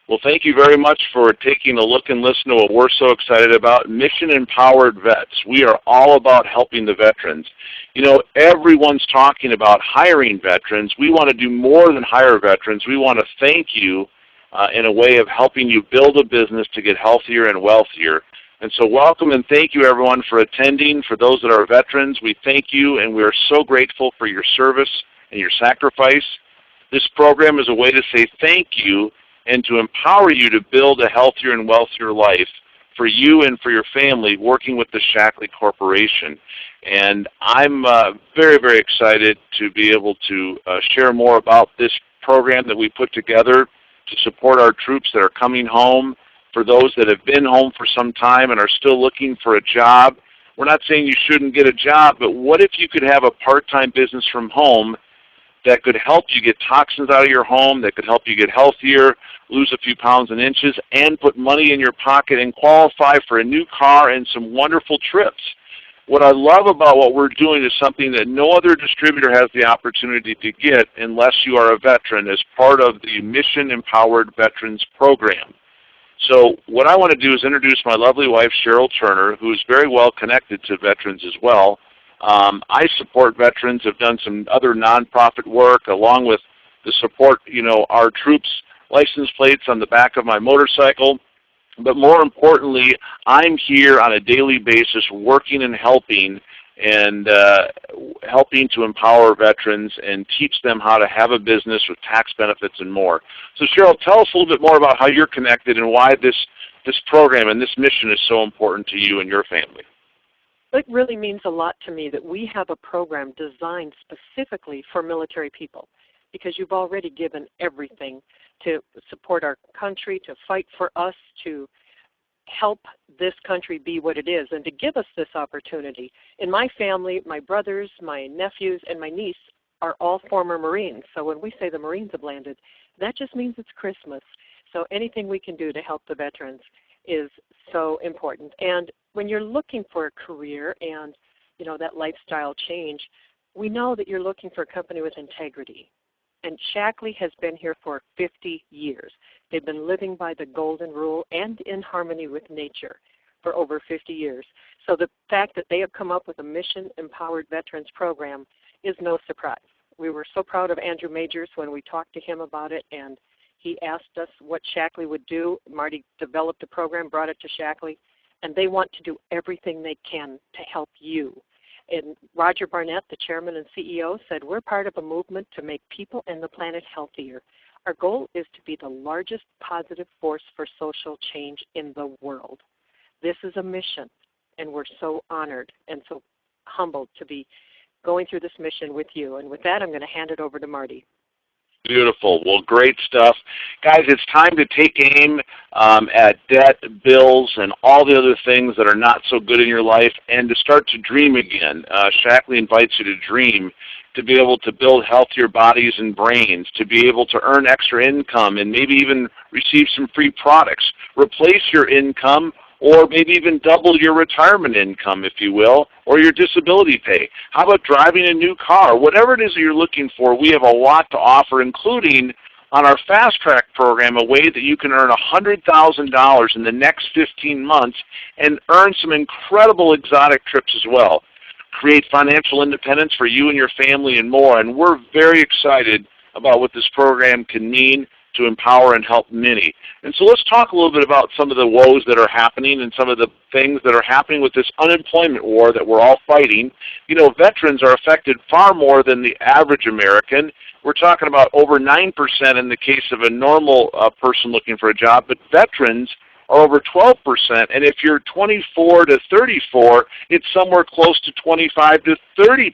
Well, thank you very much for taking a look and listen to what we're so excited about, Mission Empowered Vets. We are all about helping the veterans. You know, everyone's talking about hiring veterans. We want to do more than hire veterans. We want to thank you in a way of helping you build a business to get healthier and wealthier. And so welcome and thank you everyone for attending. For those that are veterans, we thank you and we are so grateful for your service and your sacrifice. This program is a way to say thank you and to empower you to build a healthier and wealthier life for you and for your family working with the Shackley Corporation. And I'm very, very excited to be able to share more about this program that we put together to support our troops that are coming home, for those that have been home for some time and are still looking for a job. We're not saying you shouldn't get a job, but what if you could have a part-time business from home that could help you get toxins out of your home, that could help you get healthier, lose a few pounds and inches, and put money in your pocket and qualify for a new car and some wonderful trips. What I love about what we're doing is something that no other distributor has the opportunity to get unless you are a veteran as part of the Mission Empowered Veterans Program. So what I want to do is introduce my lovely wife, Cheryl Turner, who is very well connected to veterans as well. I support veterans, have done some other nonprofit work along with the support, our troops' license plates on the back of my motorcycle. But more importantly, I'm here on a daily basis working and helping to empower veterans and teach them how to have a business with tax benefits and more. So Cheryl, tell us a little bit more about how you're connected and why this program and this mission is so important to you and your family. It really means a lot to me that we have a program designed specifically for military people, because you've already given everything to support our country, to fight for us, to help this country be what it is, and to give us this opportunity. In my family, my brothers, my nephews, and my niece are all former Marines. So when we say the Marines have landed, that just means it's Christmas. So anything we can do to help the veterans is so important. And when you're looking for a career and, that lifestyle change, we know that you're looking for a company with integrity. And Shackley has been here for 50 years. They've been living by the golden rule and in harmony with nature for over 50 years. So the fact that they have come up with a Mission Empowered Veterans Program is no surprise. We were so proud of Andrew Majors when we talked to him about it, and he asked us what Shackley would do. Marty developed a program, brought it to Shackley, and they want to do everything they can to help you. And Roger Barnett, the chairman and CEO, said, we're part of a movement to make people and the planet healthier. Our goal is to be the largest positive force for social change in the world. This is a mission, and we're so honored and so humbled to be going through this mission with you. And with that, I'm going to hand it over to Marty. Beautiful. Well, great stuff. Guys, it's time to take aim at debt, bills, and all the other things that are not so good in your life and to start to dream again. Shackley invites you to dream, to be able to build healthier bodies and brains, to be able to earn extra income and maybe even receive some free products. Replace your income or maybe even double your retirement income, if you will, or your disability pay. How about driving a new car? Whatever it is that you're looking for, we have a lot to offer, including on our Fast Track program, a way that you can earn $100,000 in the next 15 months and earn some incredible exotic trips as well. Create financial independence for you and your family and more, and we're very excited about what this program can mean to empower and help many. And so let's talk a little bit about some of the woes that are happening and some of the things that are happening with this unemployment war that we're all fighting. Veterans are affected far more than the average American. We're talking about over 9% in the case of a normal person looking for a job, but veterans are over 12%, and if you're 24 to 34, it's somewhere close to 25 to 30%.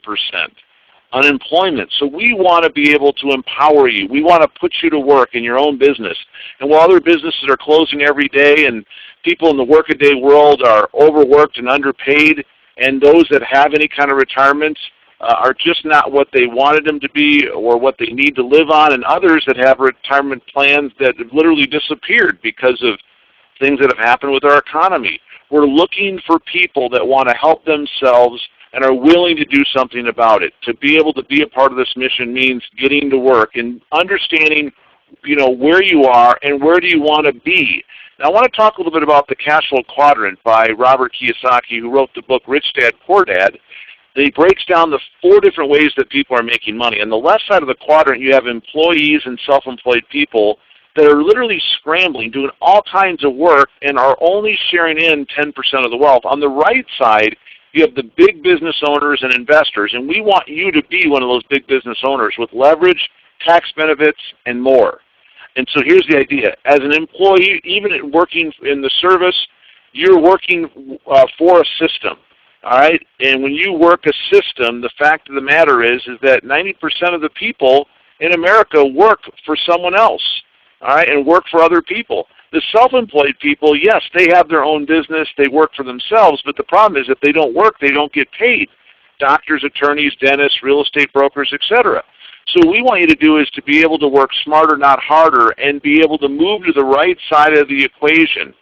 Unemployment. So we want to be able to empower you. We want to put you to work in your own business. And while other businesses are closing every day and people in the workaday world are overworked and underpaid, and those that have any kind of retirements are just not what they wanted them to be or what they need to live on, and others that have retirement plans that have literally disappeared because of things that have happened with our economy. We're looking for people that want to help themselves and are willing to do something about it. To be able to be a part of this mission means getting to work and understanding where you are and where do you want to be. Now I want to talk a little bit about the cash flow quadrant by Robert Kiyosaki, who wrote the book Rich Dad, Poor Dad. He breaks down the 4 different ways that people are making money. On the left side of the quadrant, you have employees and self-employed people that are literally scrambling, doing all kinds of work, and are only sharing in 10% of the wealth. On the right side, you have the big business owners and investors, and we want you to be one of those big business owners with leverage, tax benefits, and more. And so here's the idea. As an employee, even working in the service, you're working for a system. All right? And when you work a system, the fact of the matter is that 90% of the people in America work for someone else, all right, and work for other people. The self-employed people, yes, they have their own business, they work for themselves, but the problem is if they don't work, they don't get paid. Doctors, attorneys, dentists, real estate brokers, etc. So what we want you to do is to be able to work smarter, not harder, and be able to move to the right side of the equation.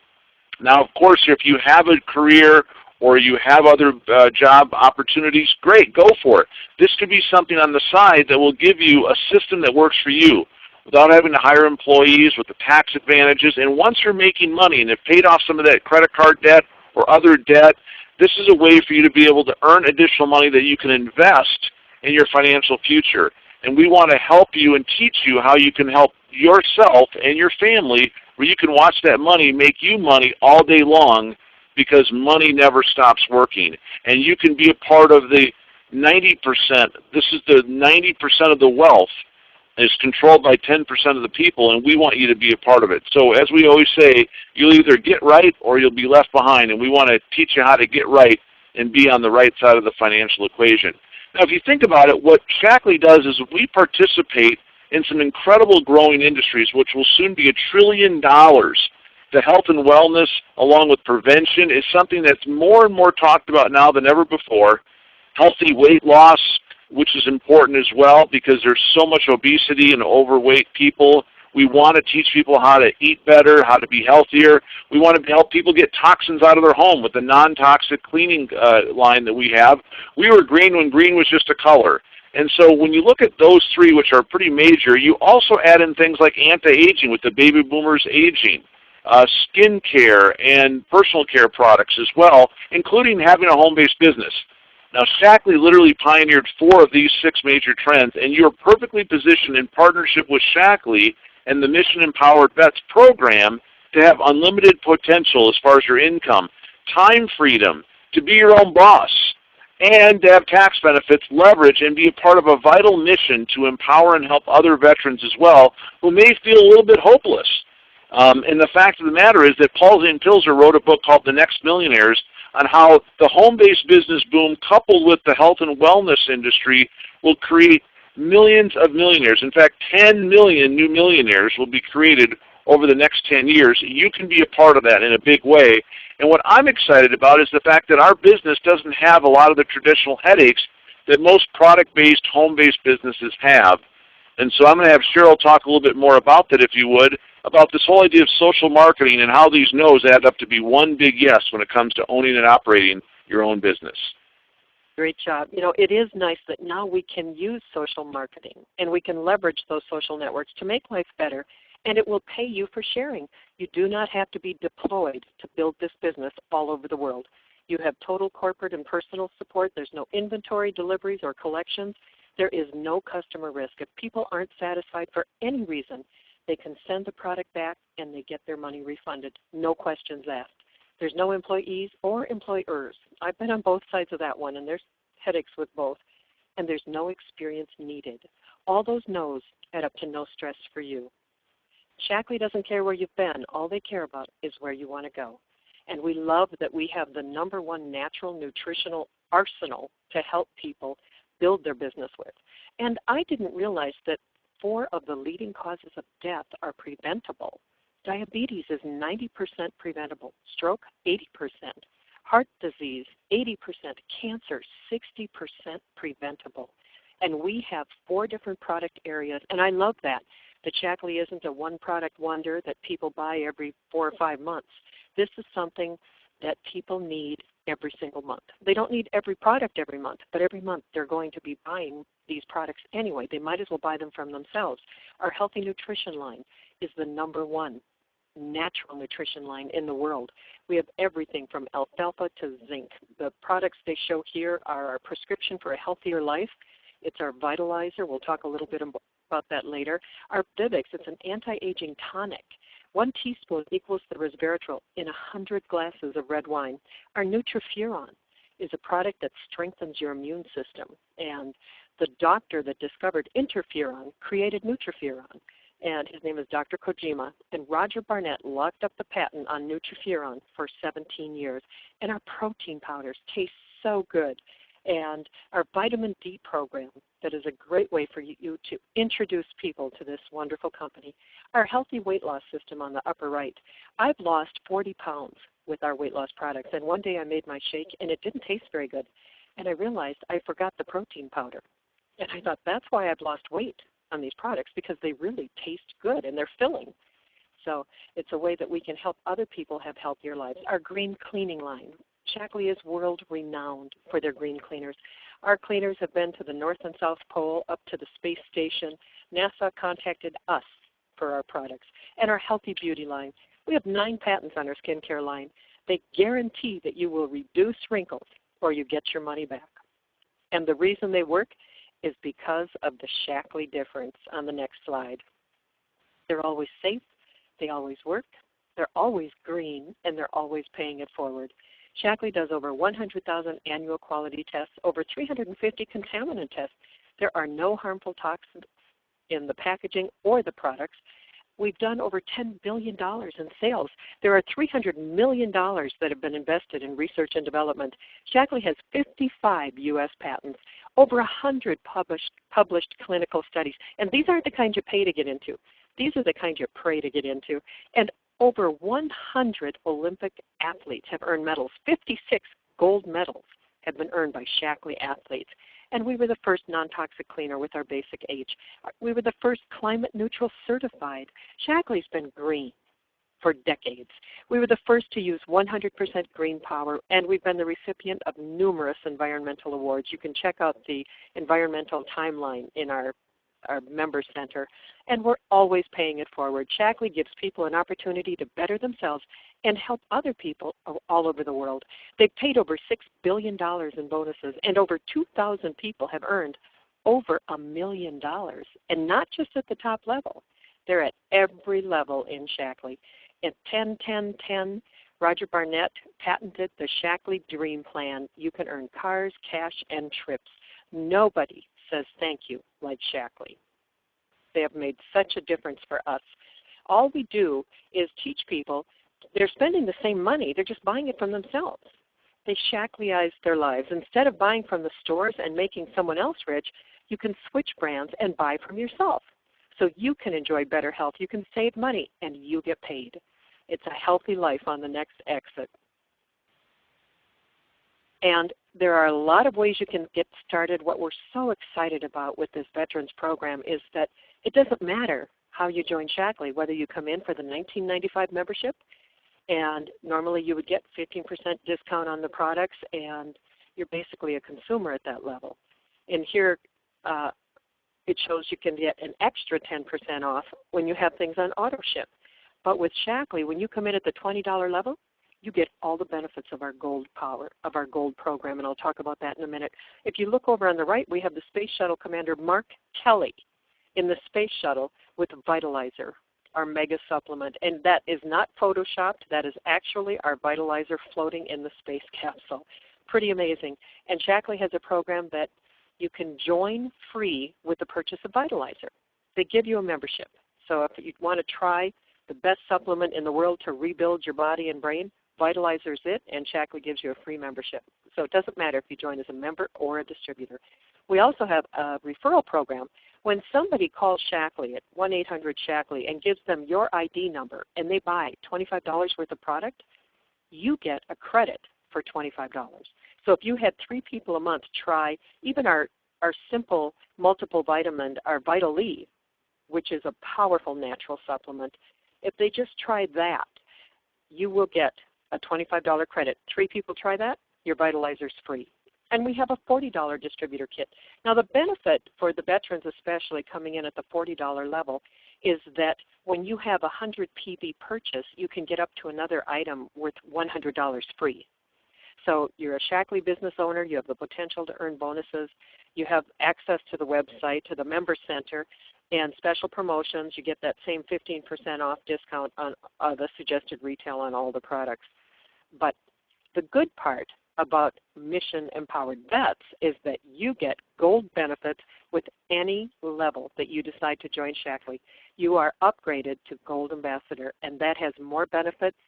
Now, of course, if you have a career or you have other job opportunities, great, go for it. This could be something on the side that will give you a system that works for you without having to hire employees, with the tax advantages. And once you're making money and have paid off some of that credit card debt or other debt, this is a way for you to be able to earn additional money that you can invest in your financial future. And we want to help you and teach you how you can help yourself and your family, where you can watch that money make you money all day long, because money never stops working. And you can be a part of the 90%. This is the 90% of the wealth is controlled by 10% of the people, and we want you to be a part of it. So as we always say, you'll either get right or you'll be left behind, and we want to teach you how to get right and be on the right side of the financial equation. Now, if you think about it, what Shackley does is we participate in some incredible growing industries, which will soon be $1 trillion. The health and wellness, along with prevention, is something that's more and more talked about now than ever before. Healthy weight loss, which is important as well, because there's so much obesity and overweight people. We want to teach people how to eat better, how to be healthier. We want to help people get toxins out of their home with the non-toxic cleaning line that we have. We were green when green was just a color. And so when you look at those 3, which are pretty major, you also add in things like anti-aging with the baby boomers aging, skin care and personal care products as well, including having a home-based business. Now, Shackley literally pioneered 4 of these 6 major trends, and you're perfectly positioned in partnership with Shackley and the Mission Empowered Vets program to have unlimited potential as far as your income, time freedom, to be your own boss, and to have tax benefits, leverage, and be a part of a vital mission to empower and help other veterans as well who may feel a little bit hopeless. And the fact of the matter is that Paul Zane Pilzer wrote a book called The Next Millionaires on how the home-based business boom coupled with the health and wellness industry will create millions of millionaires. In fact, 10 million new millionaires will be created over the next 10 years. You can be a part of that in a big way. And what I'm excited about is the fact that our business doesn't have a lot of the traditional headaches that most product-based, home-based businesses have. And so I'm going to have Cheryl talk a little bit more about that, if you would, about this whole idea of social marketing and how these no's add up to be one big yes when it comes to owning and operating your own business. Great job. It is nice that now we can use social marketing and we can leverage those social networks to make life better, and it will pay you for sharing. You do not have to be deployed to build this business all over the world. You have total corporate and personal support. There's no inventory, deliveries, or collections. There is no customer risk. If people aren't satisfied for any reason, they can send the product back and they get their money refunded. No questions asked. There's no employees or employers. I've been on both sides of that one, and there's headaches with both. And there's no experience needed. All those no's add up to no stress for you. Shackley doesn't care where you've been. All they care about is where you want to go. And we love that we have the #1 natural nutritional arsenal to help people build their business with. And I didn't realize that 4 of the leading causes of death are preventable. Diabetes is 90% preventable, stroke 80%, heart disease 80%, cancer 60% preventable. And we have 4 different product areas, and I love that Shackley isn't a one-product wonder that people buy every 4 or 5 months. This is something that people need every single month. They don't need every product every month, but every month they're going to be buying these products anyway. They might as well buy them from themselves. Our healthy nutrition line is the #1 natural nutrition line in the world. We have everything from alfalfa to zinc. The products they show here are our prescription for a healthier life. It's our vitalizer. We'll talk a little bit about that later. Our Vivix, it's an anti-aging tonic. 1 teaspoon equals the resveratrol in 100 glasses of red wine. Our Nutrifuron is a product that strengthens your immune system. And the doctor that discovered interferon created Nutrifuron. And his name is Dr. Kojima. And Roger Barnett locked up the patent on Nutrifuron for 17 years. And our protein powders taste so good. And our vitamin D program, that is a great way for you to introduce people to this wonderful company. Our healthy weight loss system on the upper right. I've lost 40 pounds with our weight loss products. And one day I made my shake, and it didn't taste very good. And I realized I forgot the protein powder. And I thought, that's why I've lost weight on these products, because they really taste good and they're filling. So it's a way that we can help other people have healthier lives. Our green cleaning line. Shaklee is world renowned for their green cleaners. Our cleaners have been to the North and South Pole, up to the space station. NASA contacted us for our products. And our healthy beauty line. We have 9 patents on our skincare line. They guarantee that you will reduce wrinkles or you get your money back. And the reason they work is because of the Shaklee difference on the next slide. They're always safe, they always work, they're always green, and they're always paying it forward. Shaklee does over 100,000 annual quality tests, over 350 contaminant tests. There are no harmful toxins in the packaging or the products. We've done over $10 billion in sales. There are $300 million that have been invested in research and development. Shaklee has 55 U.S. patents, over 100 published clinical studies. And these aren't the kinds you pay to get into. These are the kinds you pray to get into. And over 100 Olympic athletes have earned medals. 56 gold medals have been earned by Shaklee athletes. And we were the first non-toxic cleaner with our Basic H. We were the first climate neutral certified. Shaklee's been green for decades. We were the first to use 100% green power, and we've been the recipient of numerous environmental awards. You can check out the environmental timeline in our member center, and we're always paying it forward. Shaklee gives people an opportunity to better themselves and help other people all over the world. They've paid over $6 billion in bonuses, and over 2,000 people have earned over $1 million, and not just at the top level. They're at every level in Shaklee. At 10-10-10, Roger Barnett patented the Shaklee Dream Plan. You can earn cars, cash, and trips. Nobody says thank you like Shaklee. They have made such a difference for us. All we do is teach people. They're spending the same money. They're just buying it from themselves. They Shakleeize their lives. Instead of buying from the stores and making someone else rich, you can switch brands and buy from yourself. So you can enjoy better health. You can save money, and you get paid. It's a healthy life on the next exit. And there are a lot of ways you can get started. What we're so excited about with this Veterans Program is that it doesn't matter how you join Shaklee, whether you come in for the $19.95 membership, and normally you would get 15% discount on the products, and you're basically a consumer at that level. And here it shows you can get an extra 10% off when you have things on auto ship. But with Shaklee, when you come in at the $20 level, you get all the benefits of our gold power, of our gold program, and I'll talk about that in a minute. If you look over on the right, we have the Space Shuttle Commander Mark Kelly in the Space Shuttle with Vitalizer, our mega supplement. And that is not photoshopped. That is actually our Vitalizer floating in the space capsule. Pretty amazing. And Shaklee has a program that you can join free with the purchase of Vitalizer. They give you a membership. So if you want to try the best supplement in the world to rebuild your body and brain, Vitalizer's it, and Shaklee gives you a free membership. So it doesn't matter if you join as a member or a distributor. We also have a referral program. When somebody calls Shaklee at 1-800-SHAKLEE and gives them your ID number and they buy $25 worth of product, you get a credit for $25. So if you had 3 people a month try even our simple multiple vitamin, our Vital E, which is a powerful natural supplement, if they just try that, you will get a $25 credit. 3 people try that, your Vitalizer's free. And we have a $40 distributor kit. Now the benefit for the veterans especially coming in at the $40 level is that when you have a 100 PV purchase, you can get up to another item worth $100 free. So you're a Shaklee business owner, you have the potential to earn bonuses, you have access to the website, to the member center, and special promotions. You get that same 15% off discount on the suggested retail on all the products. But the good part about Mission Empowered Vets is that you get gold benefits with any level that you decide to join Shaklee. You are upgraded to Gold Ambassador, and that has more benefits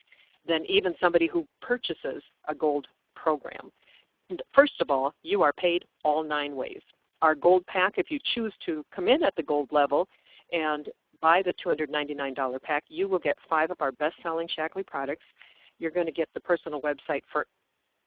than even somebody who purchases a gold program. And first of all, you are paid all 9 ways. Our gold pack, if you choose to come in at the gold level and buy the $299 pack, you will get 5 of our best-selling Shaklee products. You're going to get the personal website for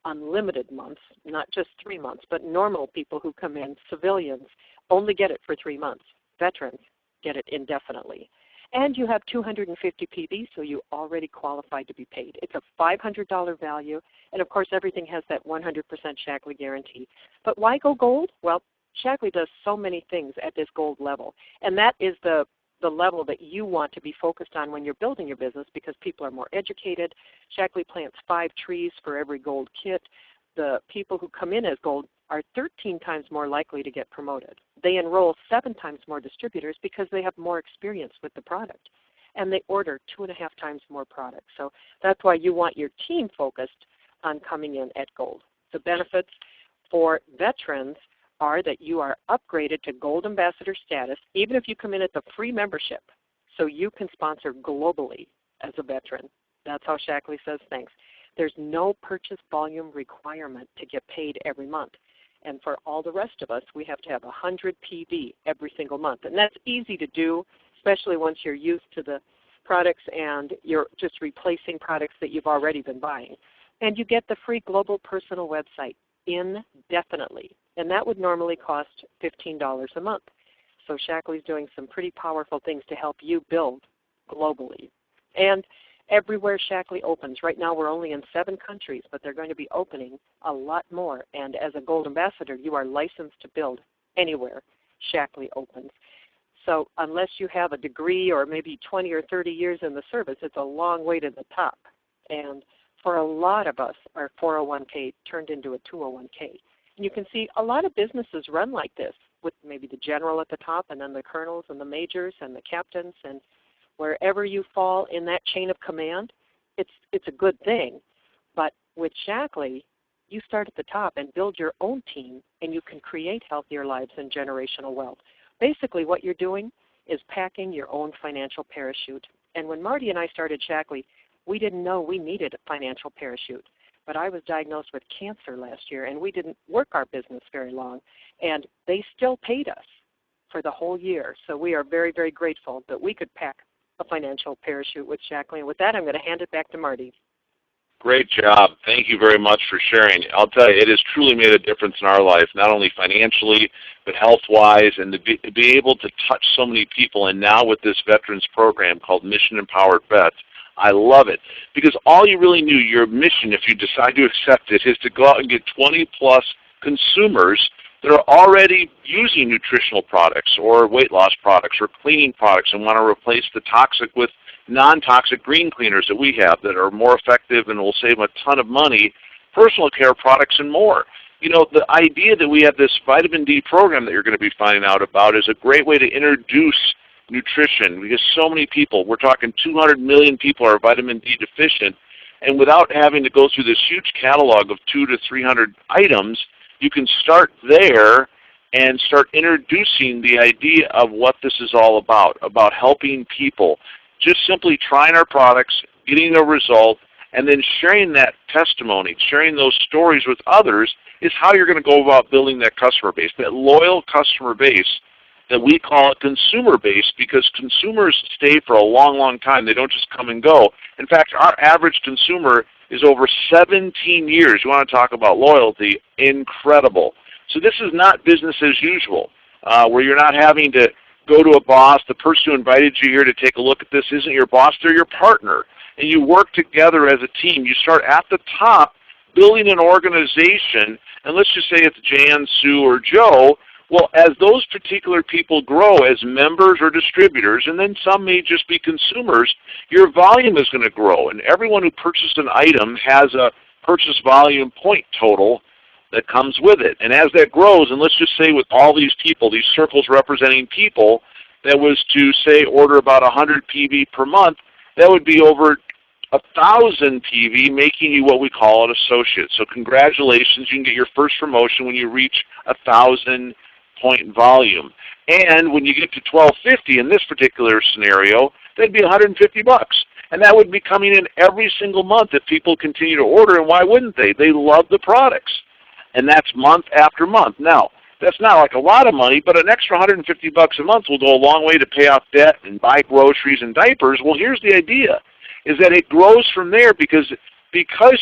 unlimited months, not just 3 months, but normal people who come in, civilians, only get it for 3 months. Veterans get it indefinitely. And you have 250 PV, so you already qualify to be paid. It's a $500 value, and of course everything has that 100% Shaklee guarantee. But why go gold? Well, Shaklee does so many things at this gold level, and that is the level that you want to be focused on when you're building your business, because people are more educated. Shaklee plants 5 trees for every gold kit. The people who come in as gold are 13 times more likely to get promoted. They enroll 7 times more distributors because they have more experience with the product. And they order 2.5 times more products. So that's why you want your team focused on coming in at gold. The benefits for veterans are that you are upgraded to Gold Ambassador status even if you come in at the free membership. So you can sponsor globally as a veteran. That's how Shaklee says thanks. There's no purchase volume requirement to get paid every month. And for all the rest of us, we have to have 100 PV every single month. And that's easy to do, especially once you're used to the products and you're just replacing products that you've already been buying. And you get the free global personal website indefinitely. And that would normally cost $15 a month. So Shaklee's doing some pretty powerful things to help you build globally. And everywhere Shaklee opens. Right now we're only in 7 countries, but they're going to be opening a lot more. And as a Gold Ambassador, you are licensed to build anywhere Shaklee opens. So unless you have a degree or maybe 20 or 30 years in the service, it's a long way to the top. And for a lot of us, our 401k turned into a 201k. And you can see a lot of businesses run like this, with maybe the general at the top and then the colonels and the majors and the captains, and wherever you fall in that chain of command, it's a good thing. But with Shaklee, you start at the top and build your own team, and you can create healthier lives and generational wealth. Basically what you're doing is packing your own financial parachute. And when Marty and I started Shaklee, we didn't know we needed a financial parachute. But I was diagnosed with cancer last year, and we didn't work our business very long. And they still paid us for the whole year. So we are very, very grateful that we could pack a financial parachute with Shaklee. And with that, I'm going to hand it back to Marty. Great job. Thank you very much for sharing. I'll tell you, it has truly made a difference in our life, not only financially, but health-wise, and to be able to touch so many people. And now with this veterans program called Mission Empowered Vets, I love it. Because all you really knew, your mission, if you decide to accept it, is to go out and get 20-plus consumers that are already using nutritional products or weight loss products or cleaning products and want to replace the toxic with non-toxic green cleaners that we have that are more effective and will save a ton of money, personal care products, and more. You know, the idea that we have this vitamin D program that you're going to be finding out about is a great way to introduce nutrition, because so many people, we're talking 200 million people are vitamin D deficient, and without having to go through this huge catalog of 200 to 300 items, you can start there and start introducing the idea of what this is all about helping people. Just simply trying our products, getting a result, and then sharing that testimony, sharing those stories with others is how you're going to go about building that customer base, that loyal customer base that we call a consumer base, because consumers stay for a long, long time. They don't just come and go. In fact, our average consumer is over 17 years. You want to talk about loyalty, incredible. So this is not business as usual, where you're not having to go to a boss. The person who invited you here to take a look at this isn't your boss, they're your partner. And you work together as a team. You start at the top building an organization, and let's just say it's Jan, Sue, or Joe. Well, as those particular people grow as members or distributors, and then some may just be consumers, your volume is going to grow. And everyone who purchased an item has a purchase volume point total that comes with it. And as that grows, and let's just say with all these people, these circles representing people, that was to say order about 100 PV per month, that would be over 1,000 PV, making you what we call an associate. So congratulations, you can get your first promotion when you reach 1,000 point volume. And when you get to 1250 in this particular scenario, that'd be 150 bucks. And that would be coming in every single month if people continue to order, and why wouldn't they? They love the products. And that's month after month. Now, that's not like a lot of money, but an extra 150 bucks a month will go a long way to pay off debt and buy groceries and diapers. Well, here's the idea, is that it grows from there because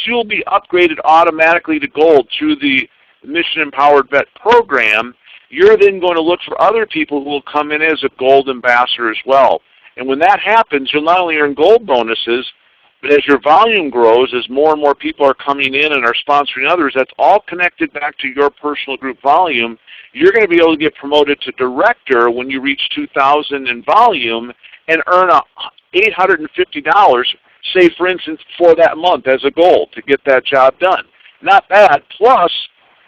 you'll be upgraded automatically to gold through the Mission Empowered Vet program. You're then going to look for other people who will come in as a gold ambassador as well. And when that happens, you'll not only earn gold bonuses, but as your volume grows, as more and more people are coming in and are sponsoring others, that's all connected back to your personal group volume. You're going to be able to get promoted to director when you reach 2,000 in volume and earn $850, say for instance, for that month as a goal to get that job done. Not bad. Plus,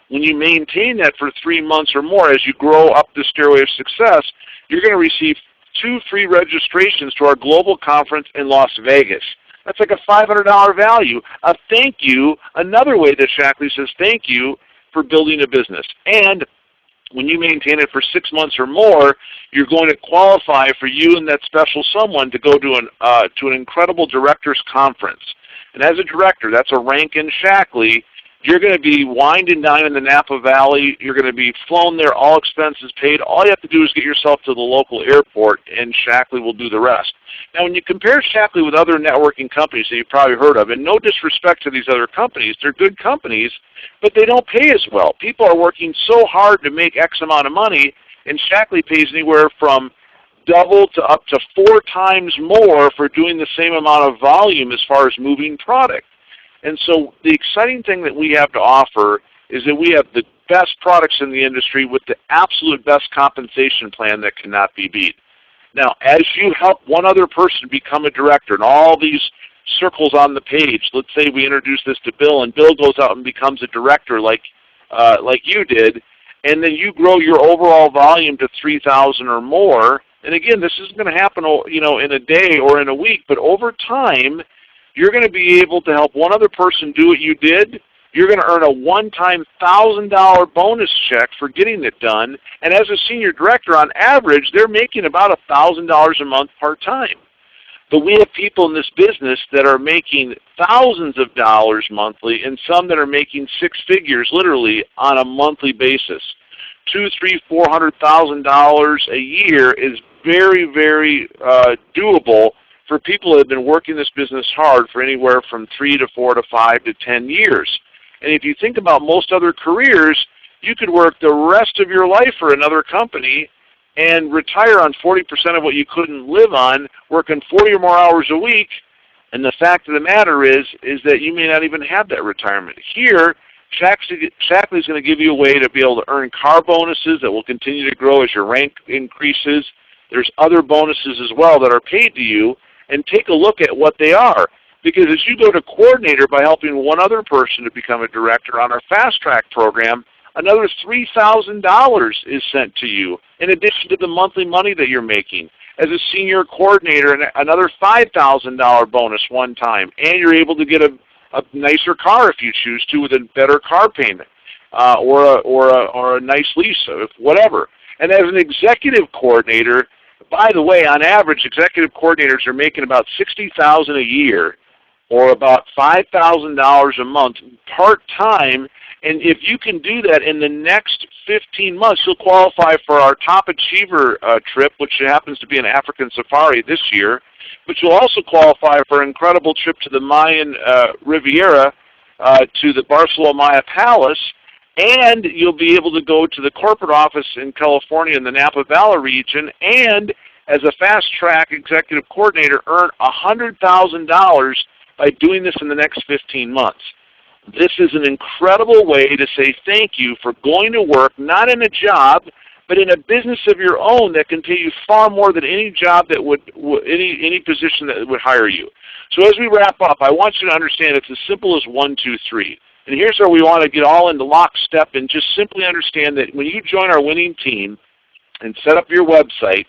when you maintain that for 3 months or more, as you grow up the stairway of success, you're going to receive 2 free registrations to our global conference in Las Vegas. That's like a $500 value. A thank you, another way that Shackley says thank you for building a business. And when you maintain it for 6 months or more, you're going to qualify for you and that special someone to go to an incredible directors conference. And as a director, that's a rank in Shackley. You're going to be wined and dined in the Napa Valley. You're going to be flown there, all expenses paid. All you have to do is get yourself to the local airport, and Shackley will do the rest. Now, when you compare Shackley with other networking companies that you've probably heard of, and no disrespect to these other companies, they're good companies, but they don't pay as well. People are working so hard to make X amount of money, and Shackley pays anywhere from double to up to 4 times more for doing the same amount of volume as far as moving product. And so the exciting thing that we have to offer is that we have the best products in the industry with the absolute best compensation plan that cannot be beat. Now, as you help one other person become a director, and all these circles on the page, let's say we introduce this to Bill, and Bill goes out and becomes a director like you did, and then you grow your overall volume to 3,000 or more. And again, this isn't going to happen, in a day or in a week, but over time, you're going to be able to help one other person do what you did. You're going to earn a one-time $1,000 bonus check for getting it done. And as a senior director, on average, they're making about $1,000 a month part-time. But we have people in this business that are making thousands of dollars monthly, and some that are making 6 figures literally on a monthly basis. $200,000, $300,000, $400,000 a year is very, very doable for people that have been working this business hard for anywhere from 3 to 4 to 5 to 10 years. And if you think about most other careers, you could work the rest of your life for another company and retire on 40% of what you couldn't live on, working 40 or more hours a week. And the fact of the matter is that you may not even have that retirement. Here, Shackley is going to give you a way to be able to earn car bonuses that will continue to grow as your rank increases. There's other bonuses as well that are paid to you. And take a look at what they are. Because as you go to coordinator by helping one other person to become a director on our Fast Track program, another $3,000 is sent to you in addition to the monthly money that you're making. As a senior coordinator, another $5,000 bonus one time. And you're able to get a nicer car if you choose to with a better car payment or a nice lease, whatever. And as an executive coordinator, by the way, on average, executive coordinators are making about $60,000 a year, or about $5,000 a month, part-time. And if you can do that in the next 15 months, you'll qualify for our Top Achiever trip, which happens to be an African safari this year. But you'll also qualify for an incredible trip to the Mayan Riviera, to the Barcelona Maya Palace. And you'll be able to go to the corporate office in California in the Napa Valley region, and as a Fast Track executive coordinator, earn $100,000 by doing this in the next 15 months. This is an incredible way to say thank you for going to work, not in a job, but in a business of your own that can pay you far more than any job that any position that would hire you. So as we wrap up, I want you to understand it's as simple as 1, 2, 3. And here's where we want to get all into lockstep and just simply understand that when you join our winning team and set up your website,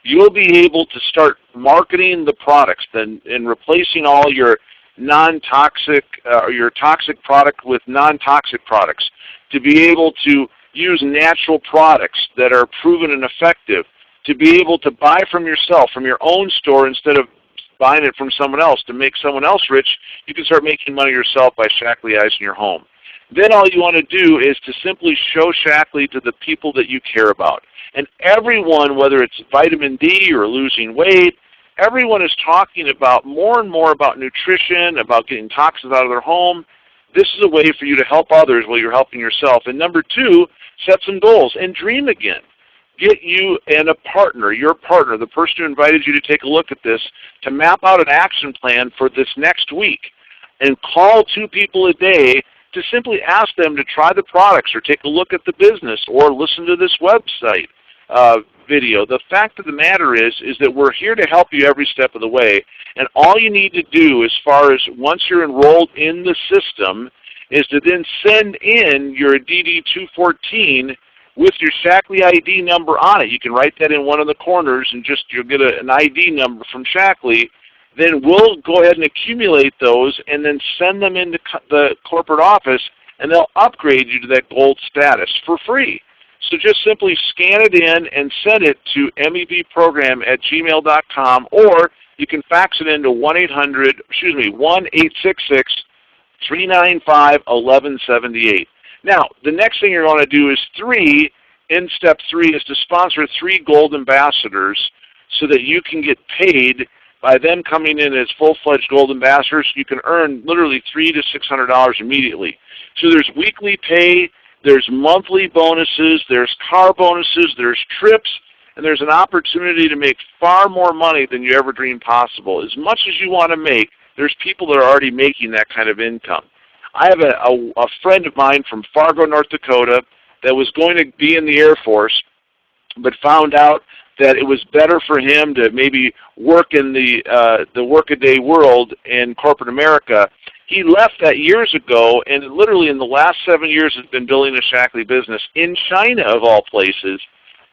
you'll be able to start marketing the products and replacing all your non-toxic or your toxic product with non-toxic products, to be able to use natural products that are proven and effective, to be able to buy from yourself, from your own store, instead of buying it from someone else. To make someone else rich, you can start making money yourself by Shaklee-izing your home. Then all you want to do is to simply show Shaklee to the people that you care about. And everyone, whether it's vitamin D or losing weight, everyone is talking about more and more about nutrition, about getting toxins out of their home. This is a way for you to help others while you're helping yourself. And number 2, set some goals and dream again. Get you and a partner, your partner, the person who invited you to take a look at this, to map out an action plan for this next week. And call 2 people a day to simply ask them to try the products or take a look at the business or listen to this website video. The fact of the matter is that we're here to help you every step of the way. And all you need to do, as far as once you're enrolled in the system, is to then send in your DD-214 with your Shaklee ID number on it. You can write that in one of the corners and you'll get an ID number from Shaklee. Then we'll go ahead and accumulate those and then send them into the corporate office, and they'll upgrade you to that gold status for free. So just simply scan it in and send it to mevprogram@gmail.com, or you can fax it into 1-866-395-1178. Now, the next thing you're going to do is in step 3 is to sponsor 3 gold ambassadors so that you can get paid by them coming in as full-fledged gold ambassadors. You can earn literally $300 to $600 immediately. So there's weekly pay, there's monthly bonuses, there's car bonuses, there's trips, and there's an opportunity to make far more money than you ever dreamed possible. As much as you want to make, there's people that are already making that kind of income. I have a friend of mine from Fargo, North Dakota, that was going to be in the Air Force, but found out that it was better for him to maybe work in the workaday world in corporate America. He left that years ago, and literally in the last 7 years has been building a Shaklee business in China, of all places,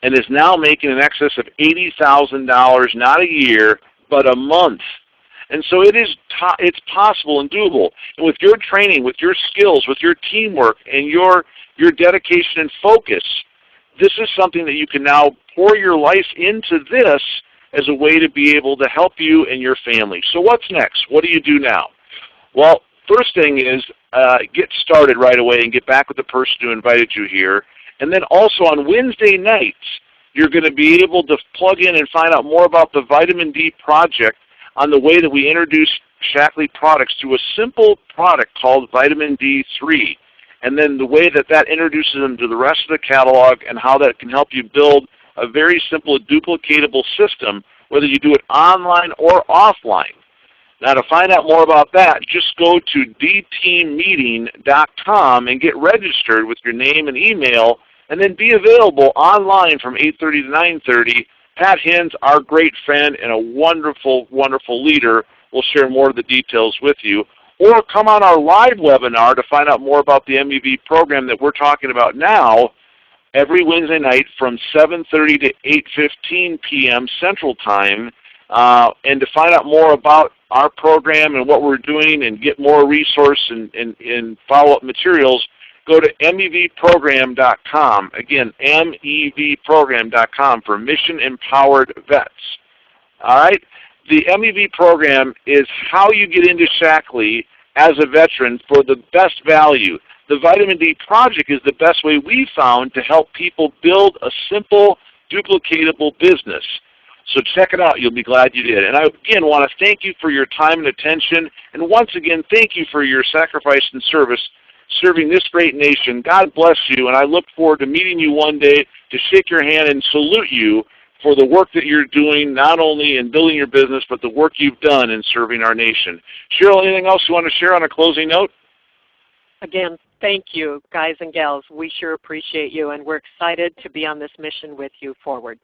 and is now making in excess of $80,000, not a year, but a month. And so it's possible and doable. And with your training, with your skills, with your teamwork, and your dedication and focus, this is something that you can now pour your life into this as a way to be able to help you and your family. So what's next? What do you do now? Well, first thing is get started right away and get back with the person who invited you here. And then also on Wednesday nights, you're going to be able to plug in and find out more about the Vitamin D Project on the way that we introduce Shaklee products to a simple product called Vitamin D3. And then the way that introduces them to the rest of the catalog and how that can help you build a very simple duplicatable system, whether you do it online or offline. Now to find out more about that, just go to dteammeeting.com and get registered with your name and email, and then be available online from 8:30 to 9:30. Pat Hins, our great friend and a wonderful, wonderful leader, will share more of the details with you. Or come on our live webinar to find out more about the MEV program that we're talking about now, every Wednesday night from 7:30 to 8:15 p.m. Central Time. And to find out more about our program and what we're doing and get more resource and follow-up materials, go to MEVprogram.com. Again, MEVprogram.com for Mission Empowered Vets. All right? The MEV program is how you get into Shaklee as a veteran for the best value. The Vitamin D Project is the best way we found to help people build a simple, duplicatable business. So check it out. You'll be glad you did. And I, again, want to thank you for your time and attention. And once again, thank you for your sacrifice and service serving this great nation. God bless you. And I look forward to meeting you one day to shake your hand and salute you for the work that you're doing, not only in building your business, but the work you've done in serving our nation. Cheryl, anything else you want to share on a closing note? Again, thank you, guys and gals. We sure appreciate you, and we're excited to be on this mission with you forward.